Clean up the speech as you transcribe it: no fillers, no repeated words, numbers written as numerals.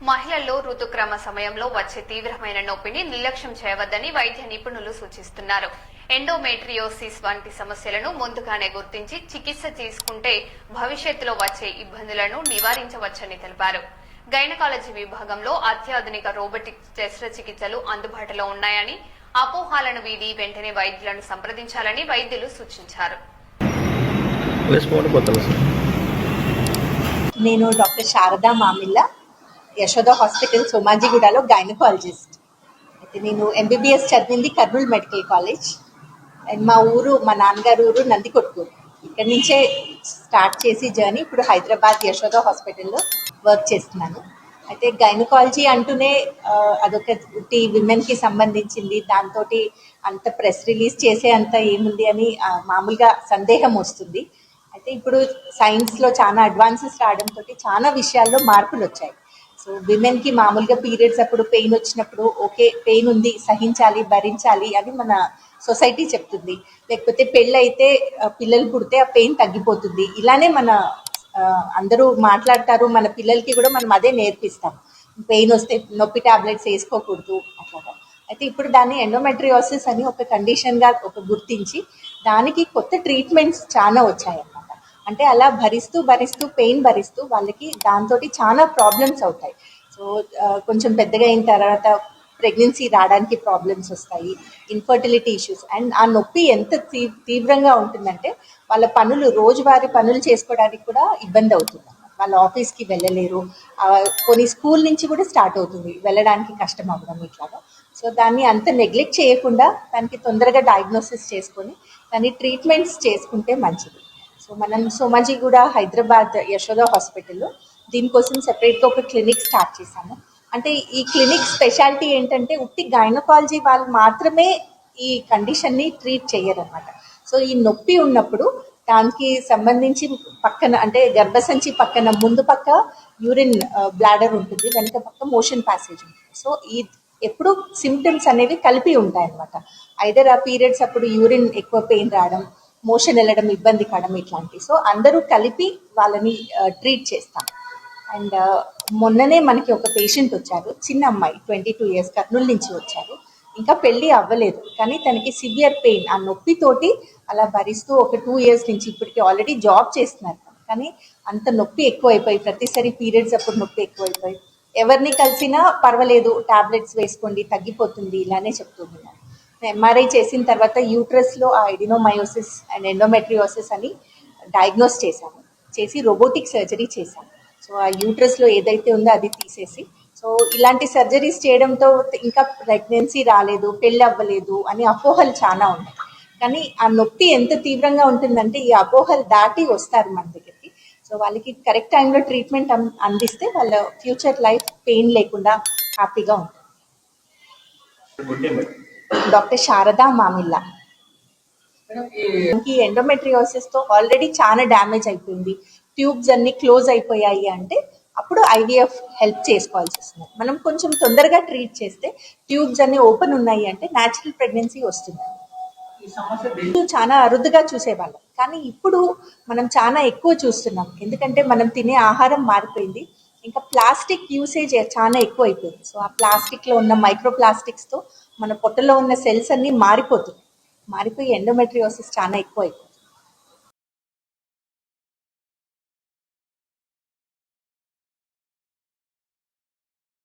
మహిళల్లో ఋతుక్రమ సమయంలో వచ్చే తీవ్రమైన నొప్పిని నిర్లక్ష్యం చేయవద్దని వైద్య నిపుణులు సూచిస్తున్నారు. ఎండోమెట్రియోసిస్ వంటి సమస్యలను ముందుగానే గుర్తించి చికిత్స తీసుకుంటే భవిష్యత్తులో వచ్చే ఇబ్బందులను నివారించవచ్చని తెలిపారు. గైనకాలజీ విభాగంలో అత్యాధునిక రోబోటిక్ శస్త్రచికిత్సలు అందుబాటులో ఉన్నాయని, అపోహాలను వీడి వెంటనే వైద్యులను సంప్రదించాలని వైద్యులు సూచించారు. నేను డాక్టర్ శారదా మామిళ్ళ, యశోద హాస్పిటల్ సోమాజిగూడలో గైనకాలజిస్ట్. అయితే నేను ఎంబీబీఎస్ చదివింది కర్నూలు మెడికల్ కాలేజ్. అండ్ మా నాన్నగారు ఊరు నందికొట్కూరు. ఇక్కడి నుంచే స్టార్ట్ చేసి జర్నీ ఇప్పుడు హైదరాబాద్ యశోద హాస్పిటల్లో వర్క్ చేస్తున్నాను. అయితే గైనకాలజీ అంటూనే అదొక విమెన్కి సంబంధించింది, దాంతో అంత ప్రెస్ రిలీజ్ చేసే అంత ఏముంది అని మామూలుగా సందేహం వస్తుంది. అయితే ఇప్పుడు సైన్స్లో చాలా అడ్వాన్సెస్ రావడంతో చాలా విషయాల్లో మార్పులు వచ్చాయి. సో విమెన్కి మామూలుగా పీరియడ్స్ అప్పుడు పెయిన్ వచ్చినప్పుడు ఓకే, పెయిన్ ఉంది, సహించాలి, భరించాలి అని మన సొసైటీ చెప్తుంది. లేకపోతే పెళ్ళి అయితే పిల్లలు పుడితే ఆ పెయిన్ తగ్గిపోతుంది, ఇలానే మన అందరూ మాట్లాడతారు. మన పిల్లలకి కూడా మనం అదే నేర్పిస్తాం, పెయిన్ వస్తే నొప్పి టాబ్లెట్స్ వేసుకోకూడదు అట్లాగా. అయితే ఇప్పుడు దాన్ని ఎండోమెట్రియోసిస్ అని ఒక కండిషన్గా గుర్తించి దానికి కొత్త ట్రీట్మెంట్స్ చాలా వచ్చాయన్నమాట. అంటే అలా భరిస్తూ పెయిన్ భరిస్తూ వాళ్ళకి దాంతో చాలా ప్రాబ్లమ్స్ అవుతాయి. సో కొంచెం పెద్దగా అయిన తర్వాత ప్రెగ్నెన్సీ రావడానికి ప్రాబ్లమ్స్ వస్తాయి, ఇన్ఫర్టిలిటీ ఇష్యూస్. అండ్ ఆ నొప్పి ఎంత తీవ్రంగా ఉంటుందంటే వాళ్ళ రోజువారీ పనులు చేసుకోవడానికి కూడా ఇబ్బంది అవుతుంది. వాళ్ళ ఆఫీస్కి వెళ్ళలేరు, కొన్ని స్కూల్ నుంచి కూడా స్టార్ట్ అవుతుంది వెళ్ళడానికి కష్టం అవ్వడం ఇట్లాగా. సో దాన్ని అంత నెగ్లెక్ట్ చేయకుండా దానికి తొందరగా డయాగ్నోసిస్ చేసుకొని దాన్ని ట్రీట్మెంట్స్ చేసుకుంటే మంచిది. సో మనం సోమాజిగూడ హైదరాబాద్ యశోద హాస్పిటల్లో దీనికోసం సెపరేట్గా ఒక క్లినిక్ స్టార్ట్ చేశాము. అంటే ఈ క్లినిక్ స్పెషాలిటీ ఏంటంటే ఉట్టి గైనకాలజీ వాళ్ళు మాత్రమే ఈ కండిషన్ని ట్రీట్ చేయరన్నమాట. సో ఈ నొప్పి ఉన్నప్పుడు దానికి సంబంధించి పక్కన అంటే గర్భసంచి పక్కన ముందు పక్క యూరిన్ బ్లాడర్ ఉంటుంది, వెనక పక్క మోషన్ ప్యాసేజ్ ఉంటుంది. సో ఈ ఎప్పుడు సిమ్టమ్స్ అనేవి కలిపి ఉంటాయి అన్నమాట. ఐదర్ ఆ పీరియడ్స్ అప్పుడు యూరిన్ ఎక్కువ పెయిన్ రావడం, మోషన్ వెళ్ళడం ఇబ్బంది కావడం ఇట్లాంటివి. సో అందరూ కలిపి వాళ్ళని ట్రీట్ చేస్తాం. అండ్ మొన్ననే మనకి ఒక పేషెంట్ వచ్చారు, చిన్న అమ్మాయి 22 years, కర్నూలు నుంచి వచ్చారు. ఇంకా పెళ్ళి అవ్వలేదు, కానీ తనకి సివియర్ పెయిన్, ఆ నొప్పితోటి అలా భరిస్తూ ఒక 2 years నుంచి ఇప్పటికి ఆల్రెడీ జాబ్ చేస్తున్నారు. కానీ అంత నొప్పి ఎక్కువైపోయి ప్రతిసారి పీరియడ్స్ అప్పుడు నొప్పి ఎక్కువైపోయి ఎవరిని కలిసినా పర్వాలేదు, టాబ్లెట్స్ వేసుకోండి తగ్గిపోతుంది ఇలానే చెప్తున్నారు. ఎంఆర్ఐ చేసిన తర్వాత యూట్రస్లో ఆ ఎడినోమయోసిస్ అండ్ ఎండోమెట్రియోసిస్ అని డయాగ్నోస్ చేసి రోబోటిక్ సర్జరీ చేశాము. సో ఆ యూట్రస్లో ఏదైతే ఉందో అది తీసేసి, సో ఇలాంటి సర్జరీస్ చేయడంతో ఇంకా ప్రెగ్నెన్సీ రాలేదు, పెళ్ళి అవ్వలేదు అని అపోహలు చాలా ఉన్నాయి. కానీ ఆ నొప్పి ఎంత తీవ్రంగా ఉంటుందంటే ఈ అపోహలు దాటి వస్తారు మన దగ్గరికి. సో వాళ్ళకి కరెక్ట్ టైంలో ట్రీట్మెంట్ అందిస్తే వాళ్ళ ఫ్యూచర్ లైఫ్ పెయిన్ లేకుండా హ్యాపీగా ఉంటుంది. డాక్టర్ శారదా మామిళ్ళ. ఈ ఎండోమెట్రియోసిస్తో ఆల్రెడీ చాలా డ్యామేజ్ అయిపోయింది, ట్యూబ్స్ అన్ని క్లోజ్ అయిపోయాయి అంటే అప్పుడు ఐవీఎఫ్ హెల్ప్ చేసుకోవాల్సి వస్తుంది. మనం కొంచెం తొందరగా ట్రీట్ చేస్తే ట్యూబ్స్ అన్ని ఓపెన్ ఉన్నాయి అంటే న్యాచురల్ ప్రెగ్నెన్సీ వస్తుంది. చాలా అరుదుగా చూసేవాళ్ళం, కానీ ఇప్పుడు మనం చాలా ఎక్కువ చూస్తున్నాం. ఎందుకంటే మనం తినే ఆహారం మారిపోయింది, ఇంకా ప్లాస్టిక్ యూసేజ్ చాలా ఎక్కువ అయిపోయింది. సో ఆ ప్లాస్టిక్లో ఉన్న మైక్రో ప్లాస్టిక్స్తో మన పొట్టలో ఉన్న సెల్స్ అన్నీ మారిపోయి ఎండోమెట్రియోసిస్ చాలా ఎక్కువ అయిపోయింది.